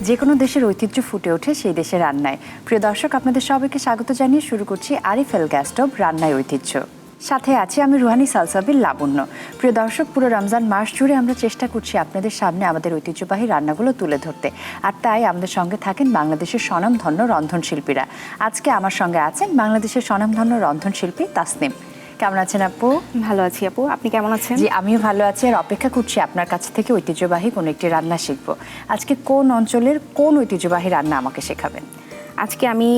যে কোনো দেশের ঐতিহ্য ফুটে ওঠে সেই দেশের রান্নায়। প্রিয় দর্শক, আপনাদের সবাইকে স্বাগত জানিয়ে শুরু করছি RFL গ্যাস স্টোভ রান্নায় ঐতিহ্য। সাথে আছি আমি রুহানি সালসাবিল লাবণ্য। প্রিয় দর্শক, পুরো রমজান মাস জুড়ে আমরা চেষ্টা করছি আপনাদের সামনে আমাদের ঐতিহ্যবাহী রান্নাগুলো তুলে ধরতে, আর তাই আমাদের সঙ্গে থাকেন বাংলাদেশের স্বনামধন্য রন্ধনশিল্পীরা। আজকে আমার সঙ্গে আছেন বাংলাদেশের স্বনামধন্য রন্ধনশিল্পী তাসনিম। কেমন আছেন আপু? ভালো আছি আপু, আপনি কেমন আছেন? জি, আমিও ভালো আছি, আর অপেক্ষা করছি আপনার কাছ থেকে ঐতিহ্যবাহী কোনো একটি রান্না শিখবো। আজকে কোন অঞ্চলের কোন ঐতিহ্যবাহী রান্না আমাকে শেখাবেন? আজকে আমি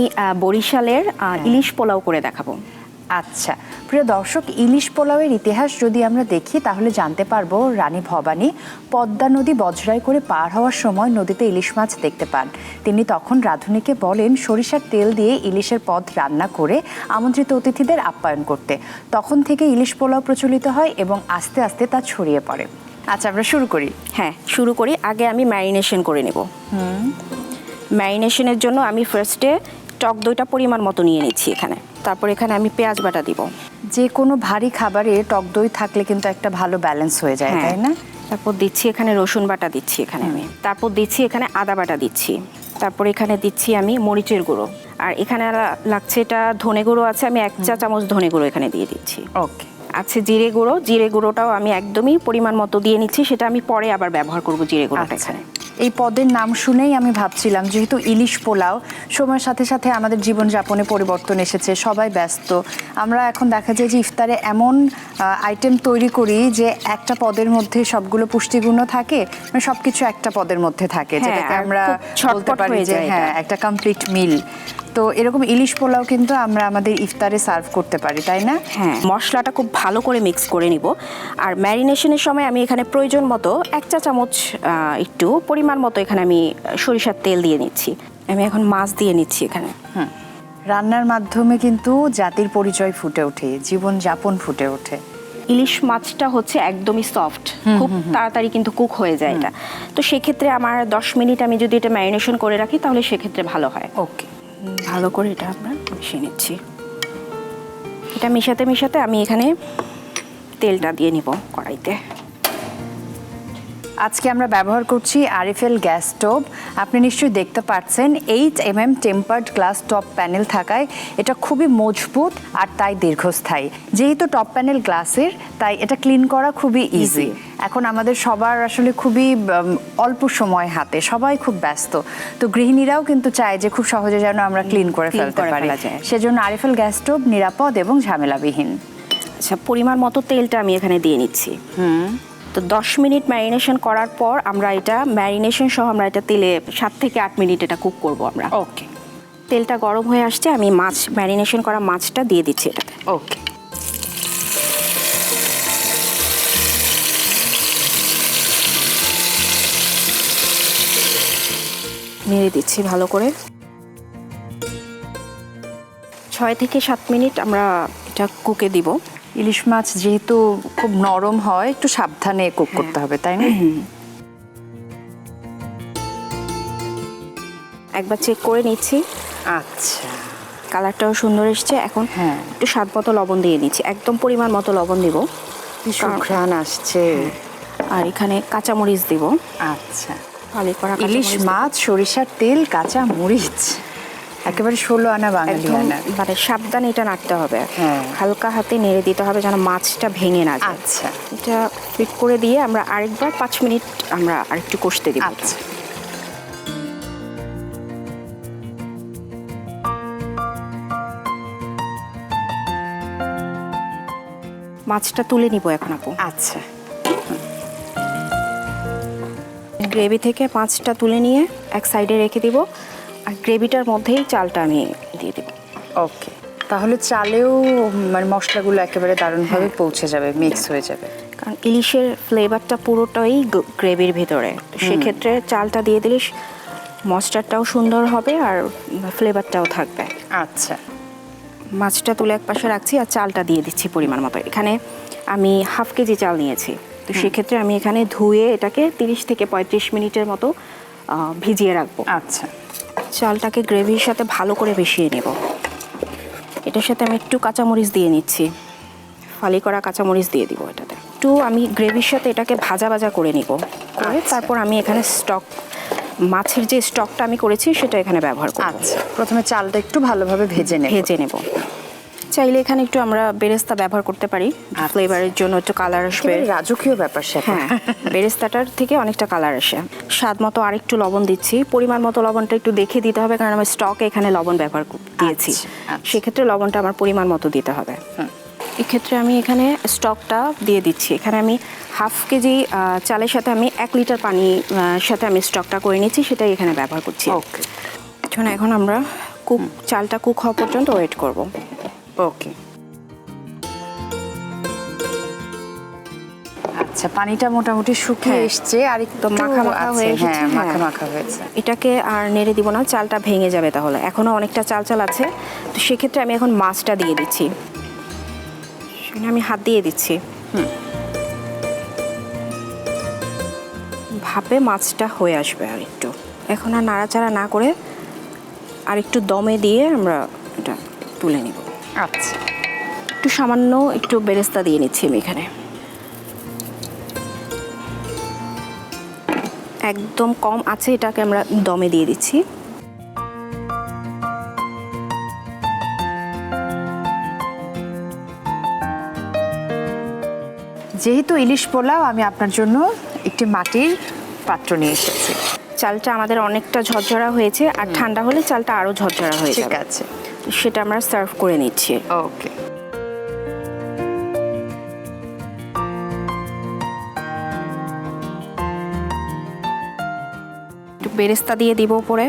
বরিশালের ইলিশ পোলাও করে দেখাবো। আচ্ছা প্রিয় দর্শক, ইলিশ পোলাওয়ের ইতিহাস যদি আমরা দেখি তাহলে জানতে পারবো রানী ভবানী পদ্মা নদী বজ্রায় করে পার হওয়ার সময় নদীতে ইলিশ মাছ দেখতে পান। তিনি তখন রাঁধুনিকে বলেন সরিষার তেল দিয়ে ইলিশের পদ রান্না করে আমন্ত্রিত অতিথিদের আপ্যায়ন করতে। তখন থেকে ইলিশ পোলাও প্রচলিত হয় এবং আস্তে আস্তে তা ছড়িয়ে পড়ে। আচ্ছা, আমরা শুরু করি। হ্যাঁ, শুরু করি। আগে আমি ম্যারিনেশন করে নেব। ম্যারিনেশনের জন্য আমি ফার্স্টে টক দইটা পরিমাণ মতো নিয়ে নিচ্ছি এখানে। তারপর এখানে আমি পেঁয়াজ বাটা দিব। যে কোনো ভারী খাবারে টক দই থাকলে কিন্তু একটা ভালো ব্যালেন্স হয়ে যায়, তাই না? তারপর দিচ্ছি এখানে রসুন বাটা দিচ্ছি এখানে আমি। তারপর দিচ্ছি এখানে আদা বাটা দিচ্ছি। তারপর এখানে দিচ্ছি আমি মরিচের গুঁড়ো। আর এখানে লাগছে এটা ধনে গুঁড়ো আছে, আমি 1 চা চামচ ধনে গুঁড়ো এখানে দিয়ে দিচ্ছি। ওকে। আছে জিরে গুঁড়ো, জিরে গুঁড়োটাও আমি একদমই পরিমাণ মতো দিয়ে নিচ্ছি, সেটা আমি পরে আবার ব্যবহার করব জিরে গুঁড়োটা এখানে। এই পদের নাম শুনেই আমি ভাবছিলাম, যেহেতু ইলিশ পোলাও, সময়ের সাথে সাথে আমাদের জীবনযাপনে পরিবর্তন এসেছে, সবাই ব্যস্ত। আমরা এখন দেখা যায় যে ইফতারে এমন আইটেম তৈরি করি যে একটা পদের মধ্যে সবগুলো পুষ্টিগুণও থাকে, মানে সবকিছু একটা পদের মধ্যে থাকে, যেটাকে আমরা বলতে পারি যে হ্যাঁ একটা কমপ্লিট মিল। তো এরকম ইলিশ পোলাও কিন্তু আমরা আমাদের ইফতারে সার্ভ করতে পারি, তাই না? হ্যাঁ, মশলাটা খুব ভালো করে মিক্স করে নিব। আর ম্যারিনেশনের সময় আমি এখানে প্রয়োজন মতো 1 চা চামচ একটু পরিমাণ মতো এখানে আমি সরিষার তেল দিয়ে নিচ্ছি। আমি এখন মাছ দিয়ে নিচ্ছি এখানে। রান্নার মাধ্যমে কিন্তু জাতির পরিচয় ফুটে ওঠে, জীবনযাপন ফুটে ওঠে। ইলিশ মাছটা হচ্ছে একদমই সফট, খুব তাড়াতাড়ি কিন্তু কুক হয়ে যায় এটা। তো সেক্ষেত্রে আমার 10 মিনিট আমি যদি এটা ম্যারিনেশন করে রাখি তাহলে সেক্ষেত্রে ভালো হয়। ওকে, ভালো করে এটা আমরা মিশিয়ে নিচ্ছি। এটা মিশাতে মিশাতে আমি এখানে তেলটা দিয়ে নিব কড়াইতে। আজকে আমরা ব্যবহার করছি RFL গ্যাস স্টোভ। আপনি নিশ্চয়ই দেখতে পাচ্ছেন 8mm tempered glass top panel থাকায় এটা খুবই মজবুত আর তাই দীর্ঘস্থায়ী। যেহেতু টপ প্যানেল গ্লাসের, তাই এটা ক্লিন করা খুবই ইজি। এখন আমাদের সবার আসলে খুবই অল্প সময় হাতে, সবাই খুব ব্যস্ত, তো গৃহিণীরাও কিন্তু চায় যে খুব সহজে যেন আমরা ক্লিন করে ফেলতে পারি। সেজন্য RFL গ্যাস স্টোভ নিরাপদ এবং ঝামেলাবিহীন। আচ্ছা, পরিমাণ মতো তেলটা আমি এখানে দিয়ে নিচ্ছি। তো 10 মিনিট ম্যারিনেশন করার পর আমরা এটা ম্যারিনেশন সহ আমরা এটা তেলে 7 থেকে 8 মিনিট এটা কুক করব আমরা। ওকে, তেলটা গরম হয়ে আসছে, আমি মাছ ম্যারিনেশন করা মাছটা দিয়ে দিচ্ছি এটাতে। ওকে। নেড়ে দিচ্ছি ভালো করে। 6 থেকে 7 মিনিট আমরা এটা কুকে দিব। ইলিশ মাছ যেহেতু খুব নরম হয়, একটু সাবধানে কুক করতে হবে, তাই না? একবার চেক করে নিচ্ছি। আচ্ছা, কালারটাও সুন্দর এসছে। এখন একটু স্বাদ মতো লবণ দিয়ে নিচ্ছি, একদম পরিমাণ মতো লবণ দিব। ঘ্রাণ আসছে। আর এখানে কাঁচামরিচ দিব। আচ্ছা, ইলিশ মাছ, সরিষার তেল, কাঁচা মরিচ, একেবারে 16 আনা বাঙালি আনা। মানে সাবধানে এটা নাড়তে হবে, হালকা হাতে নেড়ে দিতে হবে যেন মাছটা ভেঙে না যায়। আচ্ছা, এটা ফ্লিপ করে দিয়ে আমরা আরেকবার 5 মিনিট আমরা আরেকটু কষতে দিব। আচ্ছা, মাছটা তুলে নিব এখন আপু। আচ্ছা, গ্রেভি থেকে মাছটা তুলে নিয়ে এক সাইডে রেখে দিব, আর গ্রেভিটার মধ্যেই চালটা আমি দিয়ে দিব। ওকে, তাহলে চালেও মানে মশলাগুলো একেবারে দারুণভাবে পৌঁছে যাবে, মিক্স হয়ে যাবে। কারণ ইলিশের ফ্লেভারটা পুরোটাই গ্রেভির ভিতরে, সেক্ষেত্রে চালটা দিয়ে দিলে মশলাটাও সুন্দর হবে আর ফ্লেভারটাও থাকবে। আচ্ছা, মাছটা তুলে এক পাশে রাখছি আর চালটা দিয়ে দিচ্ছি পরিমাণ মতো। এখানে আমি হাফ কেজি চাল নিয়েছি, তো সেক্ষেত্রে আমি এখানে ধুয়ে এটাকে 30 থেকে 35 মিনিটের মতো ভিজিয়ে রাখবো। আচ্ছা, চালটাকে গ্রেভির সাথে ভালো করে মিশিয়ে নেব। এটার সাথে আমি একটু কাঁচামরিচ দিয়ে নিচ্ছি, ফালি করা কাঁচামরিচ দিয়ে দিব এটাতে। একটু আমি গ্রেভির সাথে এটাকে ভাজা ভাজা করে নিব, করে তারপর আমি এখানে স্টক মাছের যে স্টকটা আমি করেছি সেটা এখানে ব্যবহার করব। আচ্ছা, প্রথমে চালটা একটু ভালোভাবে ভেজে নেব। চাইলে এখানে একটু আমরা বেরেস্তা ব্যবহার করতে পারি, ফ্লেভারের জন্য একটু কালার আসবে। রাজকীয় ব্যাপার সেটা। হ্যাঁ, বেরেস্তাটার থেকে অনেকটা কালার আসে। স্বাদ মতো আরেকটু লবণ দিচ্ছি, পরিমাণ মতো লবণটা একটু দেখে দিতে হবে, কারণ আমি স্টকে এখানে লবণ ব্যবহার দিয়েছি। সেক্ষেত্রে লবণটা আমার পরিমাণ মতো দিতে হবে। এক্ষেত্রে আমি এখানে স্টকটা দিয়ে দিচ্ছি। এখানে আমি হাফ কেজি চালের সাথে আমি 1 লিটার পানির সাথে আমি স্টকটা করে নিচ্ছি, সেটাই এখানে ব্যবহার করছি। ওকে, এখন আমরা চালটা কুক হওয়া পর্যন্ত ওয়েট করব। ওকে। আচ্ছা, পানিটা মোটামুটি শুকিয়ে এসছে, আর একটু মাখা মাখা হয়ে গেছে। হ্যাঁ, মাখা মাখা হয়েছে। এটাকে আর নেড়ে দিব না, চালটা ভেঙে যাবে তাহলে। এখনো অনেকটা চাল চাল আছে, তো সেক্ষেত্রে আমি এখন মাছটা দিয়ে দিচ্ছি। আমি হাত দিয়ে দিচ্ছি। ভাপে মাছটা হয়ে আসবে আর একটু। এখন আর নাড়াচাড়া না করে আর একটু দমে দিয়ে আমরা এটা তুলে নিব। আচ্ছা, একটু সামান্য একটু বেরেস্তা দিয়ে নিচ্ছি আমি এখানে। একদম কম আছে, এটাকে আমরা দমে দিয়ে দিচ্ছি। যেহেতু ইলিশ পোলাও, আমি আপনার জন্য একটি মাটির পাত্র নিয়ে এসেছি। চালটা আমাদের অনেকটা ঝরঝরা হয়েছে, আর ঠান্ডা হলে চালটা আরো ঝরঝরা হয়ে যাবে। ঠিক আছে, সেটা আমরা সার্ভ করে নিচ্ছি। ওকে। একটু বেরেস্তা দিয়ে দিব উপরে,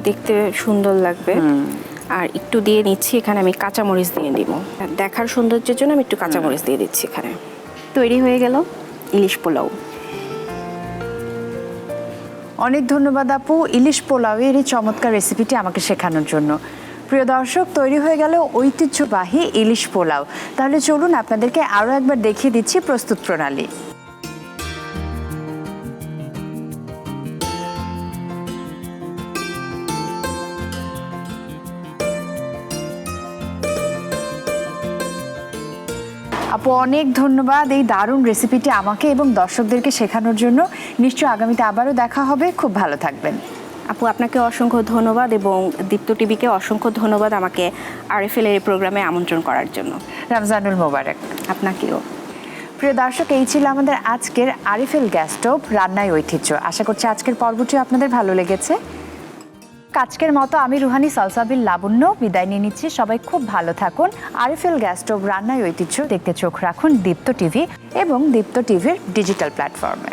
দেখতে সুন্দর লাগবে। আর একটু দিয়ে নিচ্ছি এখানে আমি কাঁচামরিচ দিয়ে দিব, দেখার সৌন্দর্যের জন্য আমি একটু কাঁচামরিচ দিয়ে দিচ্ছি এখানে। তৈরি হয়ে গেল ইলিশ পোলাও। অনেক ধন্যবাদ আপু, ইলিশ পোলাওয়ের এই চমৎকার রেসিপিটি আমাকে শেখানোর জন্য। প্রিয় দর্শক, তৈরি হয়ে গেল ঐতিহ্যবাহী ইলিশ পোলাও। তাহলে চলুন আপনাদেরকে আরও একবার দেখিয়ে দিচ্ছি প্রস্তুত প্রণালী। আপু, অনেক ধন্যবাদ এই দারুণ রেসিপিটি আমাকে এবং দর্শকদেরকে শেখানোর জন্য। নিশ্চয়ই আগামীতে আবারও দেখা হবে। খুব ভালো থাকবেন। আপু, আপনাকে অসংখ্য ধন্যবাদ, এবং দীপ্ত টিভিকে অসংখ্য ধন্যবাদ আমাকে RFL এর প্রোগ্রামে আমন্ত্রণ করার জন্য। রমজানুল মোবারক আপনাকেও। প্রিয় দর্শক, এই ছিল আমাদের আজকের RFL গ্যাস স্টোভ রান্নায় ঐতিহ্য। আশা করছি আজকের পর্বটি আপনাদের ভালো লেগেছে। আজকের মতো আমি রুহানি সালসাবিল লাবণ্য বিদায় নিয়ে নিচ্ছি। সবাই খুব ভালো থাকুন। RFL গ্যাস স্টোভ রান্নায় ঐতিহ্য দেখতে চোখ রাখুন দীপ্ত টিভি এবং দীপ্ত টিভির ডিজিটাল প্ল্যাটফর্মে।